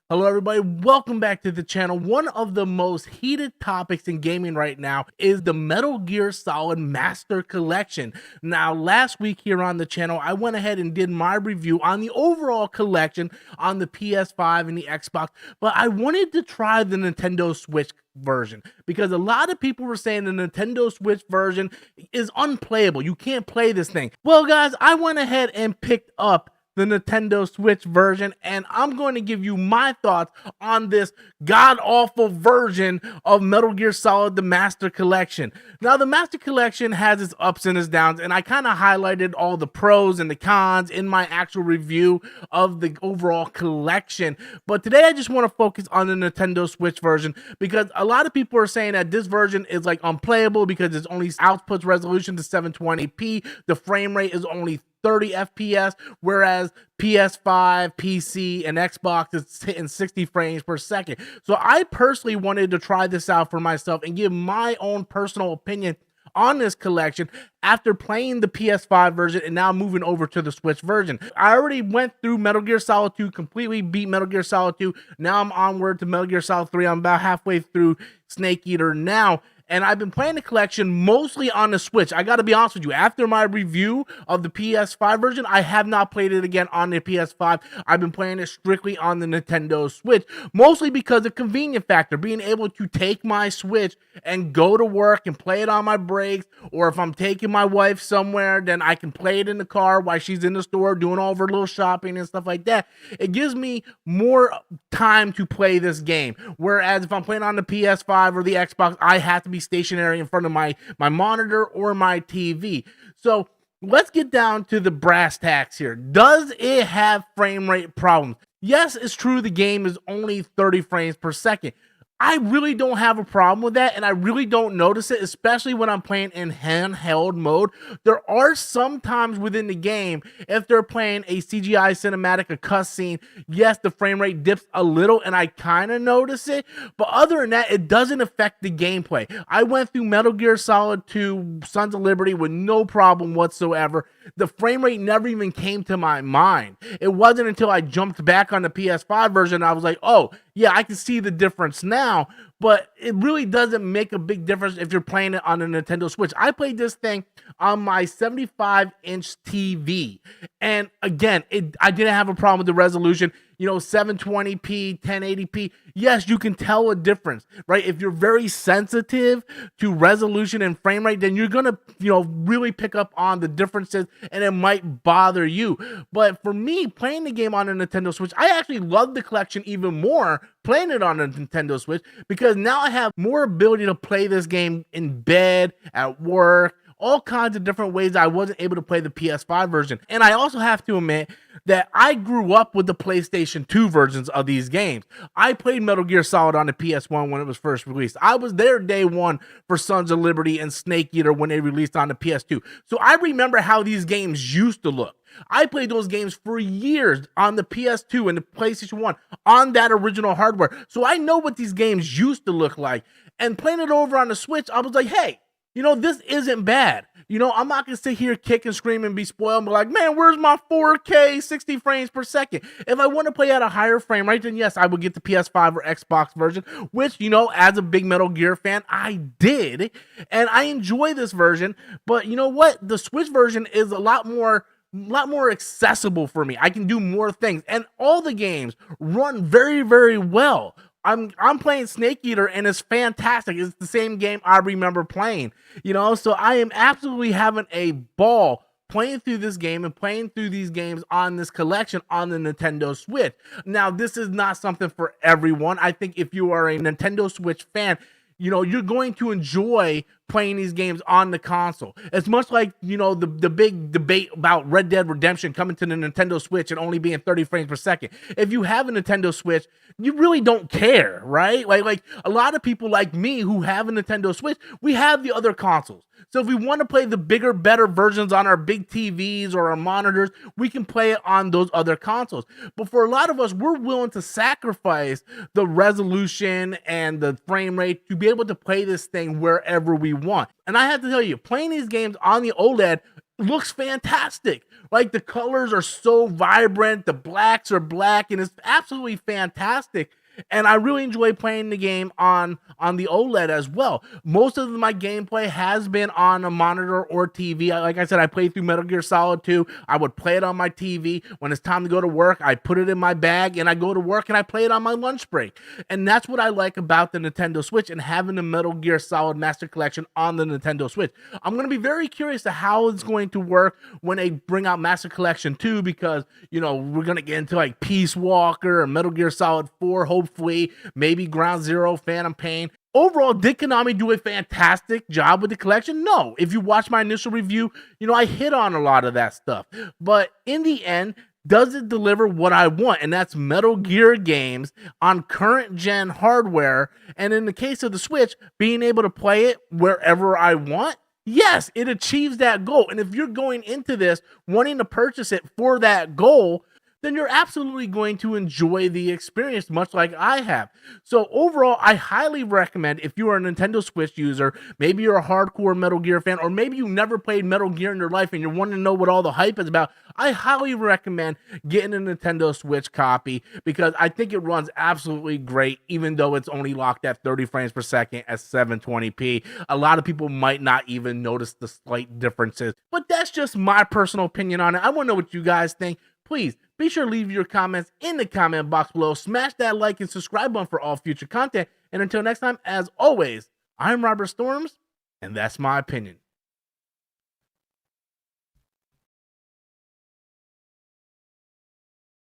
Hello everybody, welcome back to the channel. One of the most heated topics in gaming right now is the Metal Gear Solid Master Collection. Now, last week here on the channel, I went ahead and did my review on the overall collection on the PS5 and the Xbox, but I wanted to try the Nintendo Switch version because a lot of people were saying the Nintendo Switch version is unplayable. You can't play this thing. Well, guys, I went ahead and picked up the Nintendo Switch version, and I'm going to give you my thoughts on this god-awful version of Metal Gear Solid, the Master Collection. Now, the Master Collection has its ups and its downs, and I kind of highlighted all the pros and the cons in my actual review of the overall collection. But today, I just want to focus on the Nintendo Switch version, because a lot of people are saying that this version is like unplayable because it's only outputs resolution to 720p, the frame rate is only 30 FPS, whereas PS5, PC, and Xbox is hitting 60 frames per second. So I personally wanted to try this out for myself and give my own personal opinion on this collection after playing the PS5 version and now moving over to the Switch version. I already went through Metal Gear Solid 2, completely beat Metal Gear Solid 2. Now I'm onward to Metal Gear Solid 3. I'm about halfway through Snake Eater now. And I've been playing the collection mostly on the Switch. I gotta be honest with you, after my review of the PS5 version, I have not played it again on the PS5. I've been playing it strictly on the Nintendo Switch, mostly because of convenience factor, being able to take my Switch and go to work and play it on my breaks, or if I'm taking my wife somewhere, then I can play it in the car while she's in the store doing all of her little shopping and stuff like that. It gives me more time to play this game, whereas if I'm playing on the PS5 or the Xbox, I have to be stationary in front of my monitor or my TV. So let's get down to the brass tacks here. Does it have frame rate problems? Yes, it's true the game is only 30 frames per second. I really don't have a problem with that, and I really don't notice it, especially when I'm playing in handheld mode. There are some times within the game, if they're playing a CGI cinematic, a cutscene, yes, the frame rate dips a little, and I kind of notice it, but other than that, it doesn't affect the gameplay. I went through Metal Gear Solid 2, Sons of Liberty with no problem whatsoever. The frame rate never even came to my mind. It wasn't until I jumped back on the PS5 version, I was like, oh, yeah, I can see the difference now, but it really doesn't make a big difference if you're playing it on a Nintendo Switch. I played this thing on my 75-inch TV, and again, I didn't have a problem with the resolution. 720p, 1080p. Yes, you can tell a difference, right? If you're very sensitive to resolution and frame rate, then you're gonna, really pick up on the differences, and it might bother you. But for me, playing the game on a Nintendo Switch, I actually love the collection even more playing it on a Nintendo Switch, because now I have more ability to play this game in bed, at work, all kinds of different ways I wasn't able to play the PS5 version. And I also have to admit that I grew up with the PlayStation 2 versions of these games. I played Metal Gear Solid on the PS1 when it was first released. I was there day one for Sons of Liberty and Snake Eater when they released on the PS2. So I remember how these games used to look. I played those games for years on the PS2 and the PlayStation 1 on that original hardware. So I know what these games used to look like. And playing it over on the Switch, I was like, hey, this isn't bad. I'm not going to sit here, kick and scream and be spoiled and be like, man, where's my 4K 60 frames per second? If I want to play at a higher frame rate, then yes, I would get the PS5 or Xbox version, which, as a big Metal Gear fan, I did. And I enjoy this version. But you know what? The Switch version is a lot more accessible for me. I can do more things. And all the games run very, very well. I'm playing Snake Eater, and it's fantastic. It's the same game I remember playing, so I am absolutely having a ball playing through this game and playing through these games on this collection on the Nintendo Switch. Now, this is not something for everyone. I think if you are a Nintendo Switch fan, you're going to enjoy playing these games on the console. It's much like, the big debate about Red Dead Redemption coming to the Nintendo Switch and only being 30 frames per second. If you have a Nintendo Switch, you really don't care, right? Like a lot of people like me who have a Nintendo Switch, we have the other consoles. So if we want to play the bigger, better versions on our big TVs or our monitors, we can play it on those other consoles. But for a lot of us, we're willing to sacrifice the resolution and the frame rate to be able to play this thing wherever we want. And I have to tell you, playing these games on the OLED looks fantastic. Like the colors are so vibrant, the blacks are black, and it's absolutely fantastic. And I really enjoy playing the game on the OLED as well. Most of my gameplay has been on a monitor or TV. Like I said, I played through Metal Gear Solid 2. I would play it on my TV. When it's time to go to work, I put it in my bag and I go to work and I play it on my lunch break. And that's what I like about the Nintendo Switch and having the Metal Gear Solid Master Collection on the Nintendo Switch. I'm going to be very curious to how it's going to work when they bring out Master Collection 2, because, you know, we're going to get into like Peace Walker and Metal Gear Solid 4, hopefully, maybe Ground Zero, Phantom Pain. Overall, did Konami do a fantastic job with the collection? No. If you watch my initial review, you know, I hit on a lot of that stuff. But in the end, does it deliver what I want? And that's Metal Gear games on current gen hardware. And in the case of the Switch, being able to play it wherever I want. Yes, it achieves that goal. And if you're going into this wanting to purchase it for that goal, then you're absolutely going to enjoy the experience, much like I have. So overall, I highly recommend, if you are a Nintendo Switch user, maybe you're a hardcore Metal Gear fan, or maybe you never played Metal Gear in your life and you're wanting to know what all the hype is about, I highly recommend getting a Nintendo Switch copy, because I think it runs absolutely great, even though it's only locked at 30 frames per second at 720p. A lot of people might not even notice the slight differences, but that's just my personal opinion on it. I want to know what you guys think. Please be sure to leave your comments in the comment box below. Smash that like and subscribe button for all future content. And until next time, as always, I'm Robert Storms, and that's my opinion.